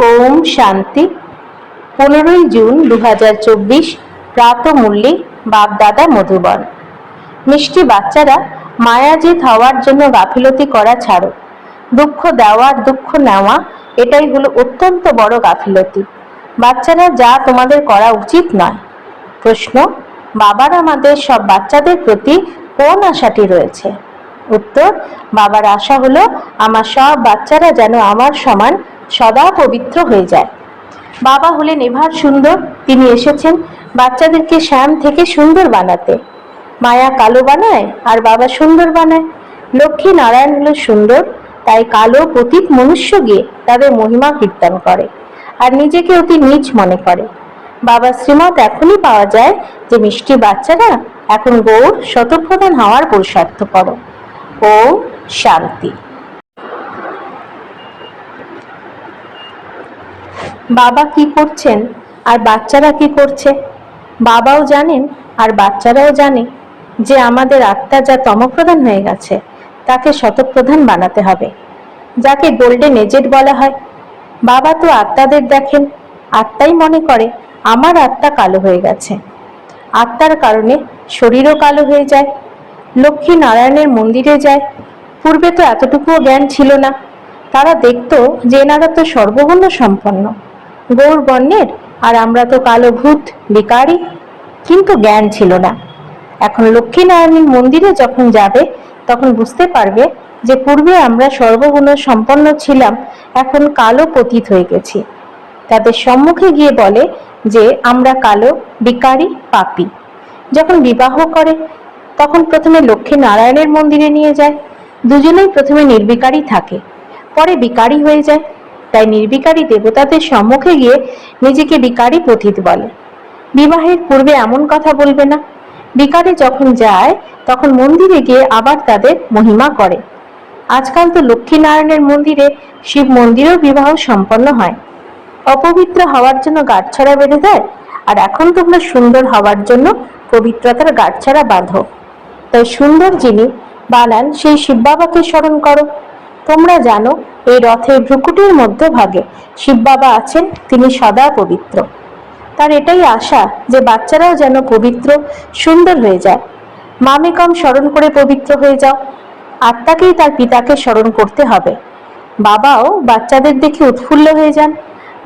ওম শান্তি। 15ই জুন 2024 প্রাতমূল্যে বাগদাদা মধুবন। মিষ্টি বাচ্চারা, মায়াজিত হওয়ার জন্য গাফিলতি করা ছাড়ো। দুঃখ দেওয়ার দুঃখ নেওয়া, এটাই হলো অত্যন্ত বড় গাফিলতি। বাচ্চারা, যা তোমাদের করা উচিত নয়। প্রশ্ন: বাবার আমাদের সব বাচ্চাদের প্রতি কোন আশাটি রয়েছে? উত্তর: বাবার আশা হলো আমার সব বাচ্চারা যেন আমার সমান সদা পবিত্র হয়ে যায়। বাবা হলেন এভার সুন্দর। তিনি এসেছেন বাচ্চাদেরকে শ্যাম থেকে সুন্দর বানাতে। মায়া কালো বানায় আর বাবা সুন্দর বানায়। লক্ষ্মী নারায়ণ হলো সুন্দর, তাই কালো পতিত মনুষ্য গিয়ে তাদের মহিমা কীর্তন করে আর নিজেকে অতি নীচ মনে করে। বাবার শ্রীমত এখনই পাওয়া যায় যে মিষ্টি বাচ্চারা, এখন গৌর শতপ্রধান হওয়ার পুরুষার্থ করো। ওম শান্তি। বাবা কি করছেন আর বাচ্চারা কি করছে? বাবাও জানেন আর বাচ্চারাও জানে যে আমাদের আত্মা যা তমপ্রধান হয়ে গেছে তাকে শতপ্রধান বানাতে হবে, যাকে গোল্ডেন এজেড বলা হয়। বাবা তো আত্মাদের দেখেন, আত্মাই মনে করে আমার আত্মা কালো হয়ে গেছে। আত্মার কারণে শরীরও কালো হয়ে যায়। লক্ষ্মী নারায়ণের মন্দিরে যায়। পূর্বে তো এতটুকুও জ্ঞান ছিল না। তারা দেখতো যে এনারা তো সর্বগুণ সম্পন্ন, গৌর বর্ণের, আর আমরা তো কালো ভূত বিকারী, কিন্তু জ্ঞান ছিল না। এখন লক্ষ্মী নারায়ণের মন্দিরে যখন যাবে তখন বুঝতে পারবে যে পূর্বে আমরা সর্বগুণ সম্পন্ন ছিলাম, এখন কালো পতিত হয়ে গেছি। তাদের সম্মুখে গিয়ে বলে যে আমরা কালো বিকারী পাপী। যখন বিবাহ করে তখন প্রথমে লক্ষ্মী নারায়ণের মন্দিরে নিয়ে যায়। দুজনেই প্রথমে নির্বিকারী থাকে, পরে বিকারী হয়ে যায়। তাই নির্বিকারী দেবতাদের সম্মুখে গিয়ে নিজেকে বিকারী পতিত বলে। বিবাহের পূর্বে এমন কথা বলবে না। বিকারে যখন যায় তখন মন্দিরে গিয়ে আবার তাদের মহিমা করে। আজকাল তো লক্ষ্মী নারায়ণের মন্দিরে, শিব মন্দিরেও বিবাহ সম্পন্ন হয়। অপবিত্র হওয়ার জন্য গাঁটছড়া বেঁধে দেয়, আর এখন তোমরা সুন্দর হওয়ার জন্য পবিত্রতার গাঁটছড়া বাঁধো। তাই সুন্দর যিনি বানান সেই শিব বাবাকে স্মরণ করো। তোমরা জানো এই রথের ভ্রুকুটির মধ্যভাগে শিব বাবা আছেন, তিনি সদা পবিত্র। তার এটাই আশা যে বাচ্চারাও যেন পবিত্র সুন্দর হয়ে যায়। মামেকম স্মরণ করে পবিত্র হয়ে যাও। আত্মাকেই তার পিতাকে স্মরণ করতে হবে। বাবাও বাচ্চাদের দেখে উৎফুল্ল হয়ে যান।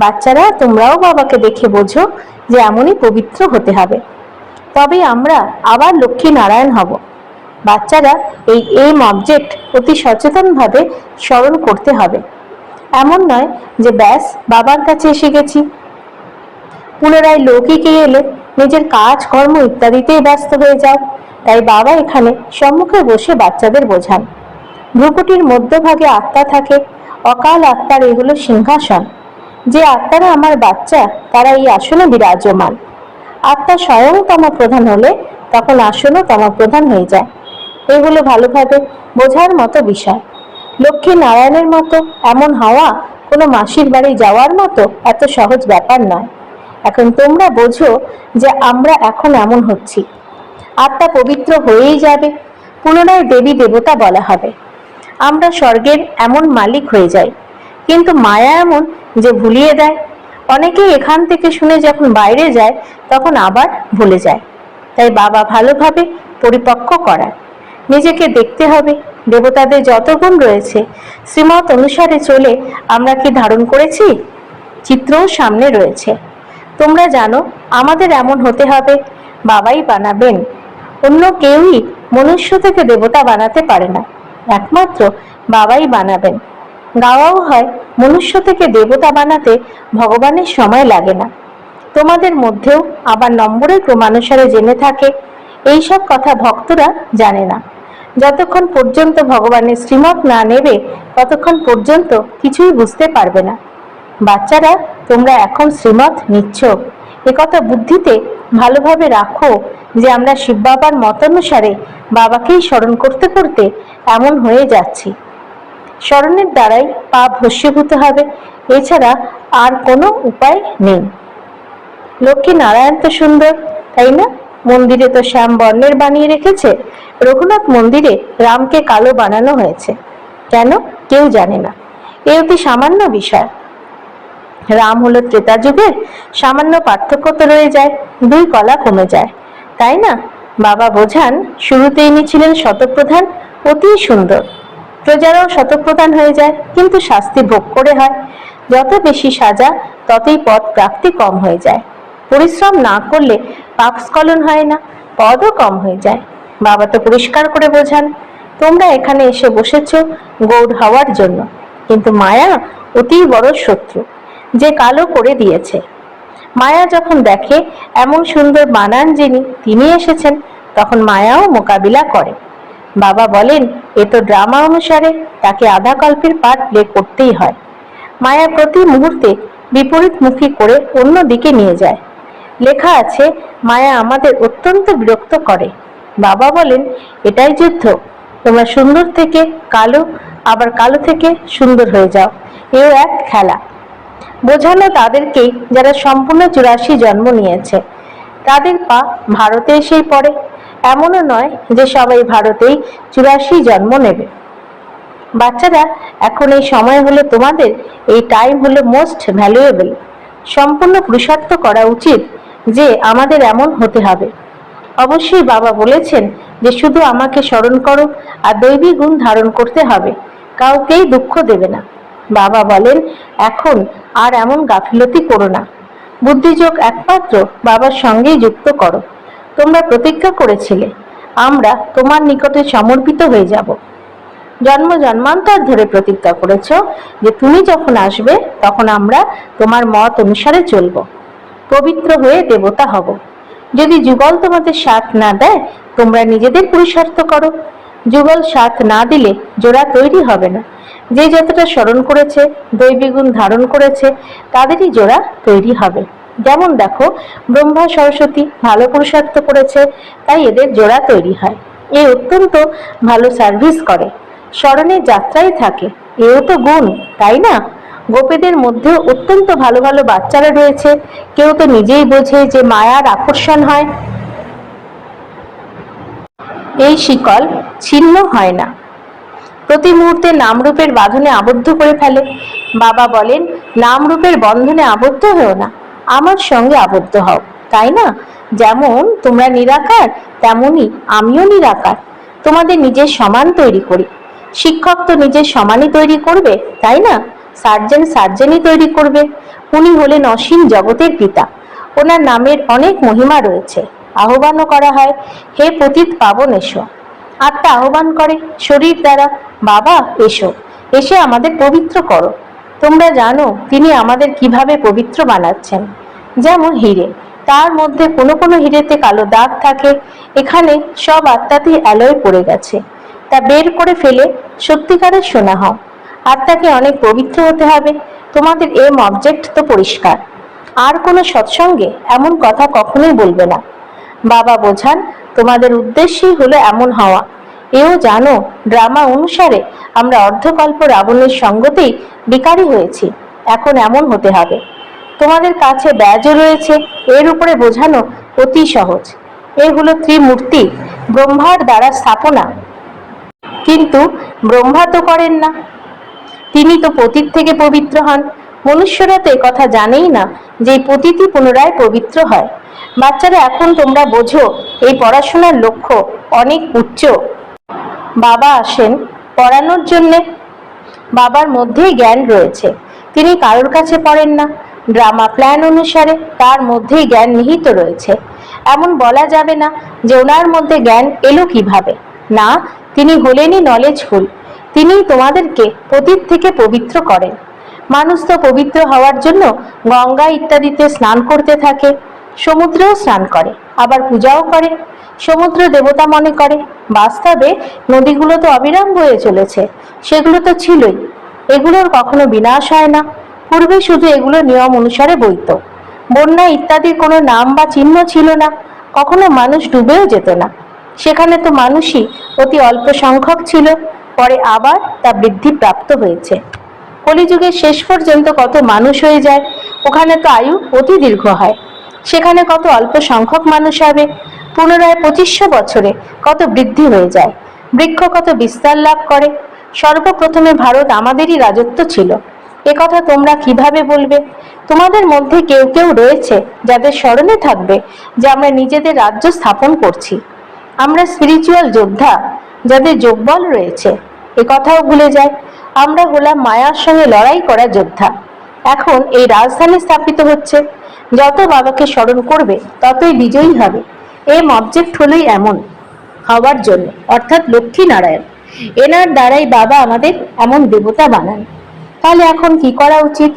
বাচ্চারা, তোমরাও বাবাকে দেখে বোঝো যে এমনই পবিত্র হতে হবে, তবে আমরা আবার লক্ষ্মী নারায়ণ হব। বাচ্চারা, এই এম অবজেক্ট অতি সচেতনভাবে স্মরণ করতে হবে। এমন নয় যে ব্যাস বাবার কাছে এসে গেছি, পুনরায় লৌকিকে এলে নিজের কাজ কর্ম ইত্যাদিতেই ব্যস্ত হয়ে যাও। তাই বাবা এখানে সম্মুখে বসে বাচ্চাদের বোঝান। ভ্রুকুটির মধ্যভাগে আত্মা থাকে, অকাল আত্মার এগুলো সিংহাসন। যে আত্মারা আমার বাচ্চা, তারা এই আসনে বিরাজমান। আত্মা স্বয়ং তমপ্রধান হলে তখন আসনও তমপ্রধান হয়ে যায়। এগুলো ভালোভাবে বোঝার মতো বিষয়। লক্ষ্মী নারায়ণের মতো এমন হওয়া কোনো মাসির বাড়ি যাওয়ার মতো এত সহজ ব্যাপার নয়। এখন তোমরা বোঝো যে আমরা এখন এমন হচ্ছি। আত্মা পবিত্র হয়েই যাবে, পুনরায় দেবী দেবতা বলা হবে। আমরা স্বর্গের এমন মালিক হয়ে যাই, কিন্তু মায়া এমন যে ভুলিয়ে দেয়। অনেকেই এখান থেকে শুনে যখন বাইরে যায় তখন আবার ভুলে যায়। তাই বাবা ভালোভাবে পরিপক্ক করায়। নিজেকে দেখতে হবে দেবতাদের যত গুণ রয়েছে শ্রীমত অনুসারে চলে আমরা কি ধারণ করেছি। চিত্রও সামনে রয়েছে। তোমরা জানো আমাদের এমন হতে হবে, বাবাই বানাবেন। অন্য কেউই মনুষ্য থেকে দেবতা বানাতে পারে না, একমাত্র বাবাই বানাবেন। গাওয়াও হয় মনুষ্য থেকে দেবতা বানাতে ভগবানের সময় লাগে না। তোমাদের মধ্যেও আবার নম্বরের ক্রমানুসারে জেনে থাকে। এইসব কথা ভক্তরা জানে না। যতক্ষণ পর্যন্ত ভগবানের শ্রীমত না নেবে ততক্ষণ পর্যন্ত কিছুই বুঝতে পারবে না। বাচ্চারা, তোমরা এখন শ্রীমত নিচ্ছ, একথা বুদ্ধিতে ভালোভাবে রাখো যে আমরা শিব বাবার মতানুসারে বাবাকেই স্মরণ করতে করতে এমন হয়ে যাচ্ছি। স্মরণের দ্বারাই পাপ ভস্মীভূত হবে, এছাড়া আর কোনো উপায় নেই। লক্ষ্মী নারায়ণ তো সুন্দর, তাই না? মন্দিরে তো শ্যাম বর্ণের বানিয়ে রেখেছে। রঘুনাথ মন্দিরে রামকে কালো বানানো হয়েছে কেন? কেউ জানে না। এ অতি সামান্য বিষয়। রাম হলো ত্রেতা যুগের, সামান্য পার্থক্য তো রয়ে যায়, দুই কলা কমে যায়, তাই না? বাবা বোঝান, শুরুতে ইনি ছিলেন শতপ্রধান, অতি সুন্দর, প্রজারাও শতপ্রধান হয়ে যায়, কিন্তু শাস্তি ভোগ করে হয়। যত বেশি সাজা ততই পদ প্রাপ্তি কম হয়ে যায়। পরিশ্রম না করলে পাপ স্খলন হয় না, পদও কম হয়ে যায়। বাবা তো পরিষ্কার করে বোঝান, তোমরা এখানে এসে বসেছ গৌড় হওয়ার জন্য, কিন্তু মায়া অতি বড় শত্রু, যে কালো করে দিয়েছে। মায়া যখন দেখে এমন সুন্দর বানান যিনি, তিনি এসেছেন, তখন মায়াও মোকাবিলা করে। বাবা বলেন, এ তো ড্রামা অনুসারে তাকে আধা কল্পের পার্ট প্লে করতেই হয়। মায়া প্রতি মুহূর্তে বিপরীতমুখী করে অন্য দিকে নিয়ে যায়। লেখা আছে, মায়া আমাদের অত্যন্ত বিরক্ত করে। বাবা বলেন, এটাই যুদ্ধ, তোমরা সুন্দর থেকে কালো, আবার কালো থেকে সুন্দর হয়ে যাও, এও এক খেলা। বোঝানো তাদেরকেই যারা সম্পূর্ণ 84 জন্ম নিয়েছে, তাদের পা ভারতে এসেই পড়ে। এমনও নয় যে সবাই ভারতেই 84 জন্ম নেবে। বাচ্চারা, এখন এই সময় হলো তোমাদের, এই টাইম হলো মোস্ট ভ্যালুয়েবল। সম্পূর্ণ পুরুষার্থ করা উচিত যে আমাদের এমন হতে হবে। অবশ্যই বাবা বলেছেন যে শুধু আমাকে স্মরণ করো আর দৈবী গুণ ধারণ করতে হবে, কাউকেই দুঃখ দেবে না। বাবা বলেন, এখন আর এমন গাফিলতি করো না, বুদ্ধিযোগ একমাত্র বাবার সঙ্গেই যুক্ত করো। তোমরা প্রতিজ্ঞা করেছিলে, আমরা তোমার নিকটে সমর্পিত হয়ে যাব। জন্ম জন্মান্তর ধরে প্রতিজ্ঞা করেছ যে তুমি যখন আসবে তখন আমরা তোমার মত অনুসারে চলব, পবিত্র হয়ে দেবতা হব। যদি যুগল তোমাদের সাথ না দেয়, তোমরা নিজেদের পুরুষার্থ করো। যুগল সাথ না দিলে জোড়া তৈরি হবে না। যে যতটা স্মরণ করেছে, দৈবী গুণ ধারণ করেছে, তাদেরই জোড়া তৈরি হবে। যেমন দেখো, ব্রহ্মা সরস্বতী ভালো পুরুষার্থ করেছে, তাই এদের জোড়া তৈরি হয়। এ অত্যন্ত ভালো সার্ভিস করে, স্মরণের যাত্রায় থাকে, এও তো গুণ, তাই না? গোপীদের মধ্যে অত্যন্ত ভালো ভালো বাচ্চারা রয়েছে, কেউ তো নিজেই বোঝে যে মায়ার আকর্ষণ হয়, এই শিকল ছিন্ন হয় না, প্রতি মুহূর্তে নামরূপের বাঁধনে আবদ্ধ করে ফেলে। বাবা বলেন, নামরূপের বন্ধনে আবদ্ধ হও না, আমার সঙ্গে আবদ্ধ হও, তাই না? যেমন তোমরা নিরাকার, তেমনি আমিও নিরাকার, তোমাদের নিজের সমান তৈরি করি। শিক্ষক তো নিজের সমানই তৈরি করবে, তাই না? সার্জেন সার্জেনই তৈরি করবে। উনি হলেন অসীম জগতের পিতা, ওনার নামের অনেক মহিমা রয়েছে। আহ্বানও করা হয়, হে পতিত পাবন এসো। আত্মা আহ্বান করে শরীর দ্বারা, বাবা এসো, এসে আমাদের পবিত্র করো। তোমরা জানো তিনি আমাদের কিভাবে পবিত্র বানাচ্ছেন। যেমন হিরে, তার মধ্যে কোনো কোনো হিরেতে কালো দাগ থাকে, এখানে সব আত্মাতেই অ্যালয় পড়ে গেছে, তা বের করে ফেলে সত্যিকারের সোনা হও। আত্মাকে অনেক পবিত্র হতে হবে, তোমাদের এম অবজেক্ট তো পরিষ্কার। আর কোনো সৎসঙ্গে এমন কথা কখনোই বলবে না। বাবা বোঝান, তোমাদের উদ্দেশ্যই হলো এমন হওয়া। এও জানো, ড্রামা অনুসারে আমরা অর্ধকল্প রাবণের সঙ্গতেই বিকারী হয়েছি, এখন এমন হতে হবে। তোমাদের কাছে ব্যাজও রয়েছে, এর উপরে বোঝানো অতি সহজ। এ হলো ত্রিমূর্তি, ব্রহ্মার দ্বারা স্থাপনা, কিন্তু ব্রহ্মা তো করেন না, তিনি তো পতিত থেকে পবিত্র হন। মনুষ্যরা তো কথা জানেই না যে পতিতই পুনরায় পবিত্র হয়। বাচ্চারা, এখন তোমরা বোঝো এই পড়াশোনার লক্ষ্য অনেক উচ্চ। বাবা আসেন পড়ানোর জন্যে, বাবার মধ্যেই জ্ঞান রয়েছে, তিনি কারোর কাছে পড়েন না। ড্রামা প্ল্যান অনুসারে তার মধ্যেই জ্ঞান নিহিত রয়েছে। এমন বলা যাবে না যে ওনার মধ্যে জ্ঞান এলো কিভাবে, না, তিনি হলেনই নলেজফুল। তিনিই তোমাদেরকে পতিত থেকে পবিত্র করেন। মানুষ তো পবিত্র হওয়ার জন্য গঙ্গা ইত্যাদিতে স্নান করতে থাকে, সমুদ্রেও স্নান করে, আবার পূজাও করে, সমুদ্র দেবতা মনে করে। বাস্তবে নদীগুলো তো অবিরাম বয়ে চলেছে, সেগুলো তো ছিলই, এগুলোর কখনো বিনাশ হয় না। পূর্বে শুধু এগুলো নিয়ম অনুসারে বইত, বন্যা ইত্যাদির কোনো নাম বা চিহ্ন ছিল না, কখনো মানুষ ডুবেও যেত না। সেখানে তো মানুষই অতি অল্প সংখ্যক ছিল, পরে আবার তা বৃদ্ধি প্রাপ্ত হয়েছে। কলিযুগের শেষ পর্যন্ত কত মানুষ হয়ে যায়, ওখানে তো আয়ু অতি দীর্ঘ হয়। সেখানে কত অল্প সংখ্যক মানুষ হবে, পুনরায় 2500 বছরে কত বৃদ্ধি হয়ে যায়, বৃক্ষ কত বিস্তার লাভ করে। সর্বপ্রথমে ভারত আমাদেরই রাজত্ব ছিল, কথা তোমরা কিভাবে বলবে? তোমাদের মধ্যে কেউ কেউ রয়েছে যাদের স্মরণে থাকবে যে আমরা নিজেদের রাজ্য স্থাপন করছি। আমরা স্পিরিচুয়াল যোদ্ধা যাদের যোগবল রয়েছে, কথাও ভুলে যায়। আমরা হলাম মায়ার সঙ্গে লড়াই করা যোদ্ধা। এখন এই রাজধানী স্থাপিত হচ্ছে, যত বাবাকে স্মরণ করবে ততই বিজয়ী হবে। এম অবজেক্ট হলোই এমন হওয়ার জন্য, অর্থাৎ লক্ষ্মী নারায়ণ। এনার দ্বারাই বাবা আমাদের এমন দেবতা বানান। তাহলে এখন কি করা উচিত?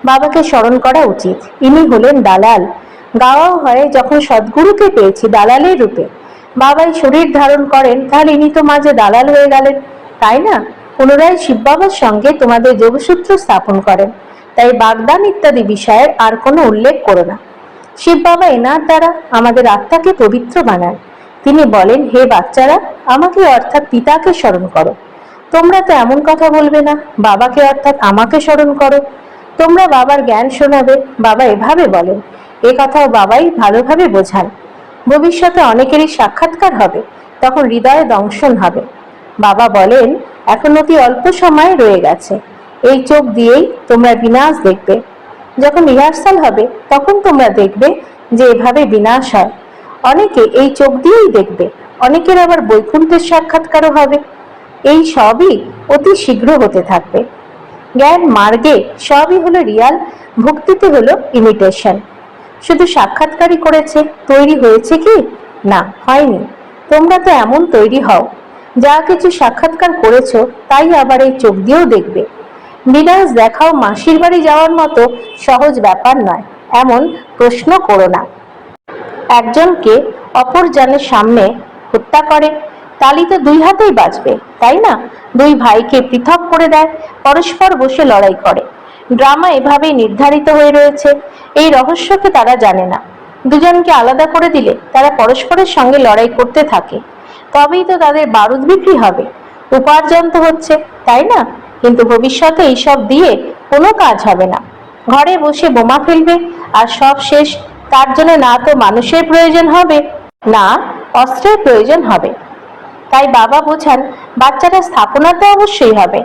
বাবাকে স্মরণ করা উচিত। ইনি হলেন দালাল। গাওয়াও হয়, যখন সদ্গুরুকে পেয়েছি দালালের রূপে, বাবাই শরীর ধারণ করেন, তাহলে ইনি তো মাঝে দালাল হয়ে গেলেন, তাই না? পুনরায় শিব বাবার সঙ্গে তোমাদের যোগসূত্র স্থাপন করেন, তাই বাগদান ইত্যাদি বিষয়ের আর কোনো উল্লেখ করো না। শিব বাবা এনার দ্বারা আমাদের আত্মাকে পবিত্র বানান। তিনি বলেন, হে বাচ্চারা, আমাকে অর্থাৎ পিতাকে স্মরণ করো। তোমরা তো এমন কথা বলবে না, বাবাকে অর্থাৎ আমাকে স্মরণ করো। তোমরা বাবার জ্ঞান শোনাবে। বাবা এভাবে বলেন, কথাও বাবাই ভালোভাবে বোঝান। ভবিষ্যতে অনেকেরই সাক্ষাৎকার হবে, তখন হৃদয়ে দংশন হবে। বাবা বলেন, এখন অতি অল্প সময় রয়ে গেছে, এই চোখ দিয়েই তোমরা বিনাশ দেখবে। যখন রিহার্সাল হবে তখন তোমরা দেখবে যে এভাবে বিনাশ হয়। অনেকে এই চোখ দিয়েই দেখবে, অনেকের আবার বৈকুণ্ঠের সাক্ষাৎকারও হবে। এই সবই অতি শীঘ্র হতে থাকবে। জ্ঞান মার্গে সবই হলো রিয়াল, ভক্তিতে হলো ইমিটেশন। শুধু সাক্ষাৎকারই করেছে, তৈরি হয়েছে কি? না, হয়নি। তোমরা তো এমন তৈরি হও, যা কিছু সাক্ষাৎকার করেছো তাই আবার এই চোখ দিয়েও দেখবে। বিনাশ দেখাও মাসির বাড়ি যাওয়ার মতো সহজ ব্যাপার নয়, এমন প্রশ্ন করো না। একজনকে অপর জনের সামনে হত্যা করে, তালি তো দুই হাতেই বাজবে, তাই না? দুই ভাইকে পৃথক করে দেয়, পরস্পর বসে লড়াই করে। ড্রামা এভাবেই নির্ধারিত হয়ে রয়েছে। এই রহস্যকে তারা জানে না। দুজনকে আলাদা করে দিলে তারা পরস্পরের সঙ্গে লড়াই করতে থাকে, তবেই তো তাদের বারুদ বিক্রি হবে, উপার্জন তো হচ্ছে, তাই না? কিন্তু ভবিষ্যতে এইসব দিয়ে কোনো কাজ হবে না। ঘরে বসে বোমা ফেলবে আর সব শেষ। তার জন্য না তো মানুষের প্রয়োজন হবে, না অস্ত্রের প্রয়োজন হবে। তাই বাবা বোঝান, বাচ্চারা স্থাপনা তো অবশ্যই হবে,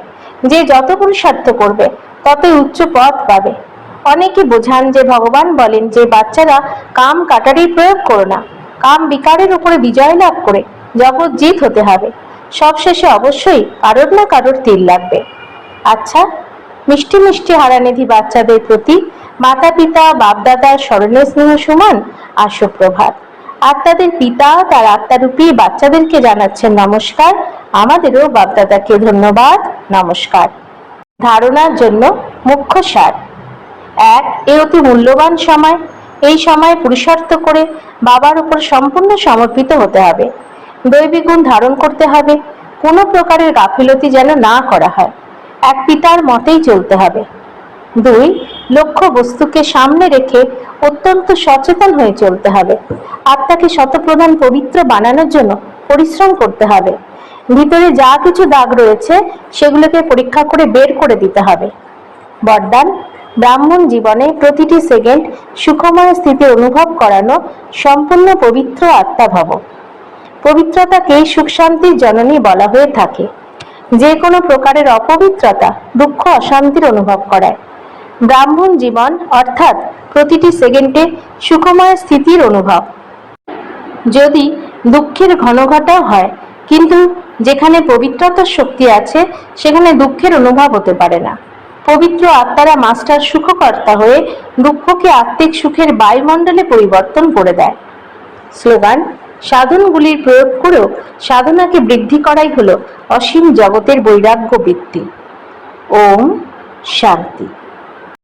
যে যত পুরুষার্থ করবে ততই উচ্চ পথ পাবে। অনেকে বোঝান যে ভগবান বলেন যে বাচ্চারা কাম কাটারির প্রয়োগ করো না, কাম বিকারের উপরে বিজয় লাভ করে জগৎ জিত হতে হবে। সবশেষে অবশ্যই কারোর না কারোর তীর লাগবে। আচ্ছা, মিষ্টি মিষ্টি হারানিধি বাচ্চাদের প্রতি মাতা পিতা বাপদাদার স্মরণীয় স্নেহ সমান আর সুপ্রভাত। আত্মাদের পিতা তার আত্মারূপী বাচ্চাদেরকে জানাচ্ছেন নমস্কার। আমাদেরও বাপদাদাকে ধন্যবাদ, নমস্কার। ধারণার জন্য মুখ্য সার। 1. এ অতি মূল্যবান সময়। এই সময় পুরুষার্থ করে বাবার উপর সম্পূর্ণ সমর্পিত হতে হবে। দৈবিক গুণ ধারণ করতে হবে, কোনো প্রকারের গাফিলতি যেন না করা হয়। এক পিতার মতেই চলতে হবে। 2. লক্ষ্য বস্তুকে সামনে রেখে অত্যন্ত সচেতন হয়ে চলতে হবে। আত্মাকে শতপ্রধান পবিত্র বানানোর জন্য পরিশ্রম করতে হবে। ভিতরে যা কিছু দাগ রয়েছে সেগুলোকে পরীক্ষা করে বের করে দিতে হবে। বরদান, ব্রাহ্মণ জীবনে প্রতিটি সেকেন্ড সুখময় স্থিতি অনুভব করানো, সম্পূর্ণ পবিত্র আত্মা ভব। পবিত্রতাকেই সুখ শান্তির জননী বলা হয়ে থাকে। যে কোনো প্রকারের অপবিত্রতা দুঃখ অশান্তির অনুভব করায়। ব্রাহ্মণ জীবন অর্থাৎ প্রতিটি সেকেন্ডে সুখময় স্থিতির অনুভব। যদি দুঃখের ঘনঘটাও হয়, কিন্তু যেখানে পবিত্রতার শক্তি আছে সেখানে দুঃখের অনুভব হতে পারে না। পবিত্র আত্মারা মাস্টার সুখকর্তা হয়ে দুঃখকে আত্মিক সুখের বায়ুমণ্ডলে পরিবর্তন করে দেয়। স্লোগান, সাধনগুলির প্রয়োগ করেও সাধনাকে বৃদ্ধি করাই হলো অসীম জগতের বৈরাগ্য বৃত্তি। ওম শান্তি।